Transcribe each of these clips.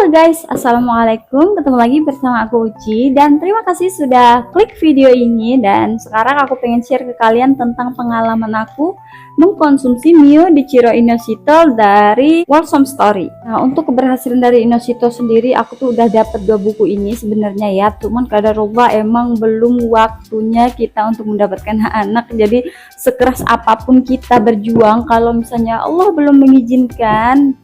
Halo guys, Assalamualaikum. Ketemu lagi bersama aku Uci. Dan terima kasih sudah klik video ini. Dan sekarang aku pengen share ke kalian tentang pengalaman aku mengkonsumsi Mio di Chiro Inositol dari Wholesome Story. Nah, untuk keberhasilan dari Inositol sendiri, aku tuh udah dapet 2 buku ini sebenarnya ya. Cuman kadarullah emang belum waktunya kita untuk mendapatkan hak anak. Jadi sekeras apapun kita berjuang, kalau misalnya Allah belum mengizinkan,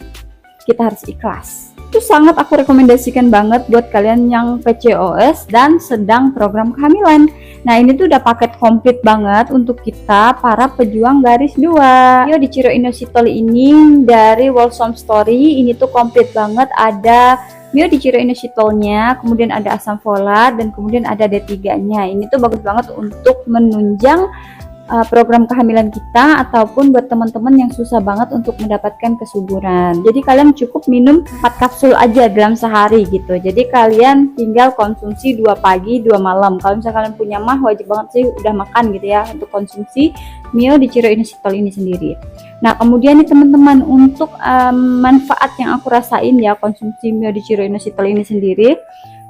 kita harus ikhlas. Itu sangat aku rekomendasikan banget buat kalian yang PCOS dan sedang program kehamilan. Nah, ini tuh udah paket komplit banget untuk kita para pejuang garis 2. Yo, di Chiro Inositol ini dari Wholesome Story ini tuh komplit banget. Ada Mio di Chiro Inositolnya, kemudian ada asam folat, dan kemudian ada D3-nya. Ini tuh bagus banget untuk menunjang program kehamilan kita, ataupun buat teman-teman yang susah banget untuk mendapatkan kesuburan. Jadi kalian cukup minum 4 kapsul aja dalam sehari gitu. Jadi kalian tinggal konsumsi 2 pagi 2 malam. Kalau misalnya kalian punya mah, wajib banget sih udah makan gitu ya untuk konsumsi Mio di Chiro Inositol ini sendiri. Nah, kemudian nih teman-teman, untuk manfaat yang aku rasain ya konsumsi Mio di Chiro Inositol ini sendiri,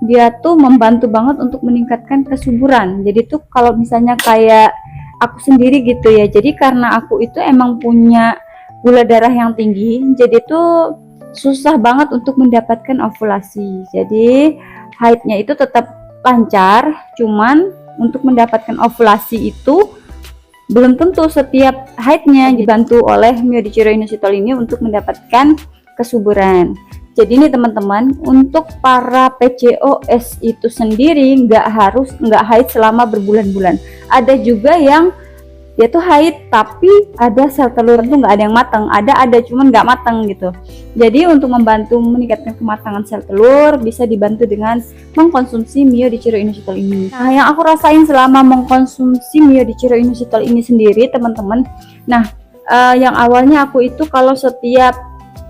dia tuh membantu banget untuk meningkatkan kesuburan. Jadi tuh kalau misalnya kayak aku sendiri gitu ya, jadi karena aku itu emang punya gula darah yang tinggi, jadi tuh susah banget untuk mendapatkan ovulasi. Jadi haidnya itu tetap lancar, cuman untuk mendapatkan ovulasi itu belum tentu setiap haidnya dibantu oleh Mio di Chiro Inositol ini untuk mendapatkan kesuburan. Jadi nih teman-teman, untuk para PCOS itu sendiri nggak haid selama berbulan-bulan. Ada juga yang dia tuh haid tapi ada sel telur tuh nggak ada yang matang, ada cuman nggak matang gitu. Jadi untuk membantu meningkatkan kematangan sel telur, bisa dibantu dengan mengkonsumsi Mio di Chiro Inositol ini. Nah, yang aku rasain selama mengkonsumsi Mio di Chiro Inositol ini sendiri teman-teman, nah yang awalnya aku itu kalau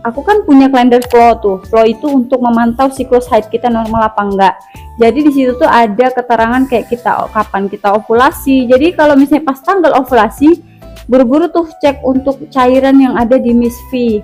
aku kan punya kalender flow itu untuk memantau siklus haid kita normal apa enggak. Jadi di situ tuh ada keterangan kayak kapan kita ovulasi. Jadi kalau misalnya pas tanggal ovulasi, buru-buru tuh cek untuk cairan yang ada di Miss V.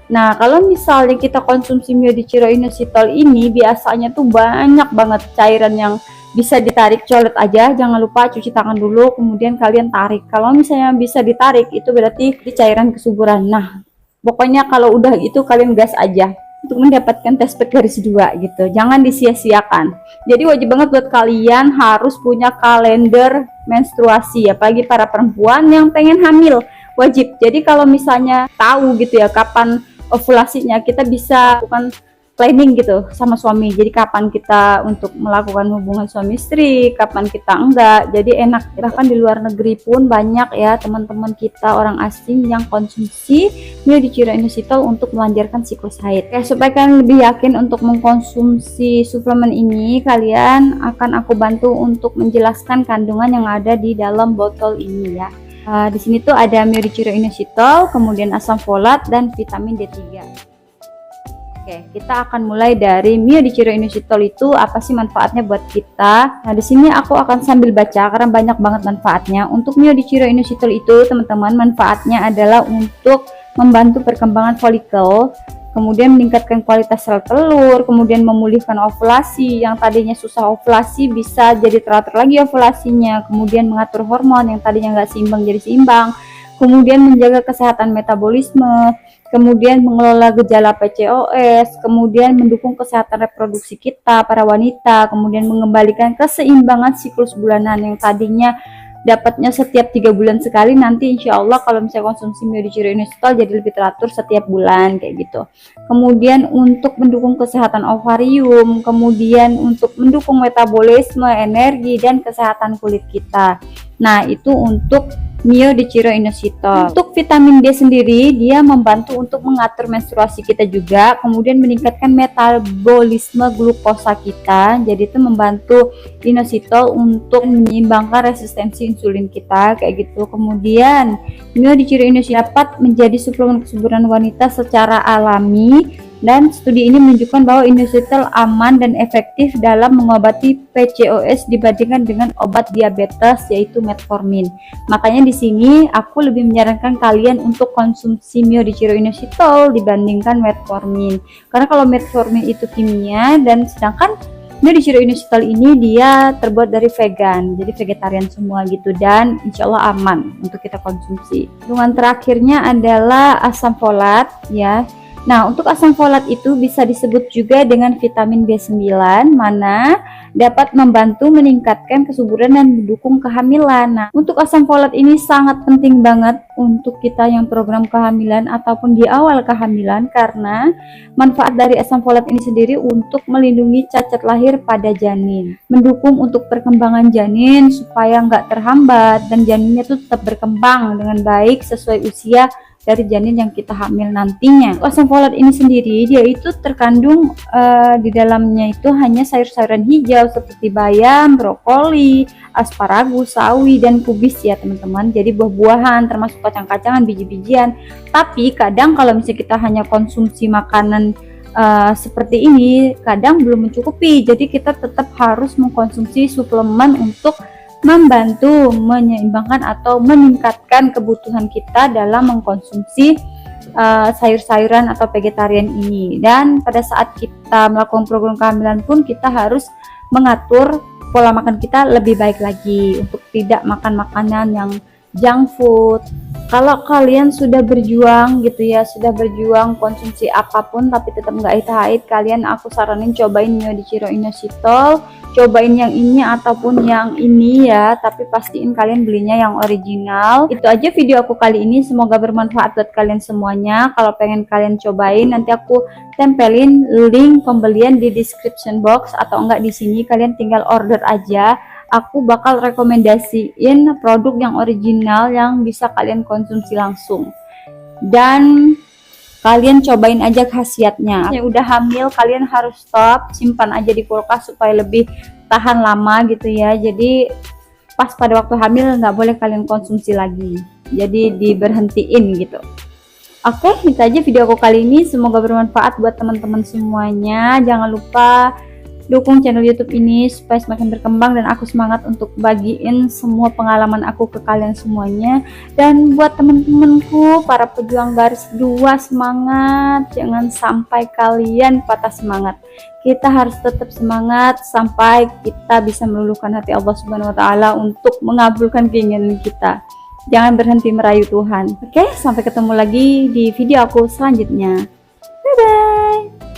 Nah, kalau misalnya kita konsumsi Mio di Chiro Inositol ini, biasanya tuh banyak banget cairan yang bisa ditarik. Colet aja, jangan lupa cuci tangan dulu, kemudian kalian tarik. Kalau misalnya bisa ditarik, itu berarti di cairan kesuburan. Nah, pokoknya kalau udah itu kalian gas aja untuk mendapatkan tespek garis 2 gitu. Jangan disia-siakan. Jadi wajib banget buat kalian harus punya kalender menstruasi, apalagi para perempuan yang pengen hamil, wajib. Jadi kalau misalnya tahu gitu ya kapan ovulasinya, kita bisa lakukan planning gitu sama suami. Jadi kapan kita untuk melakukan hubungan suami istri, kapan kita enggak. Jadi enak. Bahkan di luar negeri pun banyak ya teman-teman kita orang asing yang konsumsi Mio di Chiro Inositol untuk melancarkan siklus haid. Ya, supaya kalian lebih yakin untuk mengkonsumsi suplemen ini, kalian akan aku bantu untuk menjelaskan kandungan yang ada di dalam botol ini ya. Di sini tuh ada Mio di Chiro Inositol, kemudian asam folat dan vitamin D3. Oke, kita akan mulai dari Mio di Chiro Inositol itu apa sih manfaatnya buat kita. Nah, di sini aku akan sambil baca karena banyak banget manfaatnya. Untuk Mio di Chiro Inositol itu, teman-teman, manfaatnya adalah untuk membantu perkembangan folikel, kemudian meningkatkan kualitas sel telur, kemudian memulihkan ovulasi. Yang tadinya susah ovulasi bisa jadi teratur lagi ovulasinya, kemudian mengatur hormon yang tadinya nggak seimbang jadi seimbang, kemudian menjaga kesehatan metabolisme, kemudian mengelola gejala PCOS, kemudian mendukung kesehatan reproduksi kita para wanita, kemudian mengembalikan keseimbangan siklus bulanan yang tadinya dapatnya setiap 3 bulan sekali, nanti insya Allah kalau misalnya konsumsi Mio di Chiro Inositol jadi lebih teratur setiap bulan kayak gitu. Kemudian untuk mendukung kesehatan ovarium, kemudian untuk mendukung metabolisme, energi, dan kesehatan kulit kita. Nah, itu untuk Mio di Chiro Inositol. Untuk vitamin D sendiri, dia membantu untuk mengatur menstruasi kita juga, kemudian meningkatkan metabolisme glukosa kita. Jadi itu membantu inositol untuk menyeimbangkan resistensi insulin kita kayak gitu. Kemudian Mio di Chiro Inositol dapat menjadi suplemen kesuburan wanita secara alami Dan studi ini menunjukkan bahwa inositol aman dan efektif dalam mengobati PCOS dibandingkan dengan obat diabetes yaitu metformin. Makanya di sini aku lebih menyarankan kalian untuk konsumsi Mio Diciro inositol dibandingkan metformin. Karena kalau metformin itu kimia, dan sedangkan Mio Diciro inositol ini dia terbuat dari vegan, jadi vegetarian semua gitu, dan insya Allah aman untuk kita konsumsi. Kandungan terakhirnya adalah asam folat ya. Nah, untuk asam folat itu bisa disebut juga dengan vitamin B9, mana dapat membantu meningkatkan kesuburan dan mendukung kehamilan. Nah, untuk asam folat ini sangat penting banget untuk kita yang program kehamilan ataupun di awal kehamilan, karena manfaat dari asam folat ini sendiri untuk melindungi cacat lahir pada janin, mendukung untuk perkembangan janin supaya nggak terhambat dan janinnya tuh tetap berkembang dengan baik sesuai usia dari janin yang kita hamil nantinya. Asam folat ini sendiri dia itu terkandung di dalamnya itu hanya sayur-sayuran hijau seperti bayam, brokoli, asparagus, sawi, dan kubis ya teman-teman. Jadi buah-buahan termasuk kacang-kacangan, biji-bijian. Tapi kadang kalau misalnya kita hanya konsumsi makanan seperti ini kadang belum mencukupi. Jadi kita tetap harus mengkonsumsi suplemen untuk membantu menyeimbangkan atau meningkatkan kebutuhan kita dalam mengkonsumsi sayur-sayuran atau vegetarian ini. Dan pada saat kita melakukan program kehamilan pun kita harus mengatur pola makan kita lebih baik lagi untuk tidak makan makanan yang junk food. Kalau kalian sudah berjuang gitu ya, sudah berjuang konsumsi apapun tapi tetap nggak haid, kalian aku saranin cobain Mio Diciro inositol, cobain yang ini ataupun yang ini ya, tapi pastiin kalian belinya yang original. Itu aja video aku kali ini, semoga bermanfaat buat kalian semuanya. Kalau pengen kalian cobain, nanti aku tempelin link pembelian di description box, atau enggak di sini kalian tinggal order aja. Aku bakal rekomendasiin produk yang original yang bisa kalian konsumsi langsung, dan kalian cobain aja khasiatnya. Yang udah hamil kalian harus stop, simpan aja di kulkas supaya lebih tahan lama gitu ya. Jadi pas pada waktu hamil nggak boleh kalian konsumsi lagi, jadi diberhentiin gitu. Oke, itu aja video aku kali ini, semoga bermanfaat buat teman-teman semuanya. Jangan lupa dukung channel YouTube ini supaya semakin berkembang dan aku semangat untuk bagiin semua pengalaman aku ke kalian semuanya. Dan buat temen-temenku para pejuang garis 2, semangat, jangan sampai kalian patah semangat. Kita harus tetap semangat sampai kita bisa meluluhkan hati Allah Subhanahu wa taala untuk mengabulkan keinginan kita. Jangan berhenti merayu Tuhan. Oke, sampai ketemu lagi di video aku selanjutnya. Bye bye.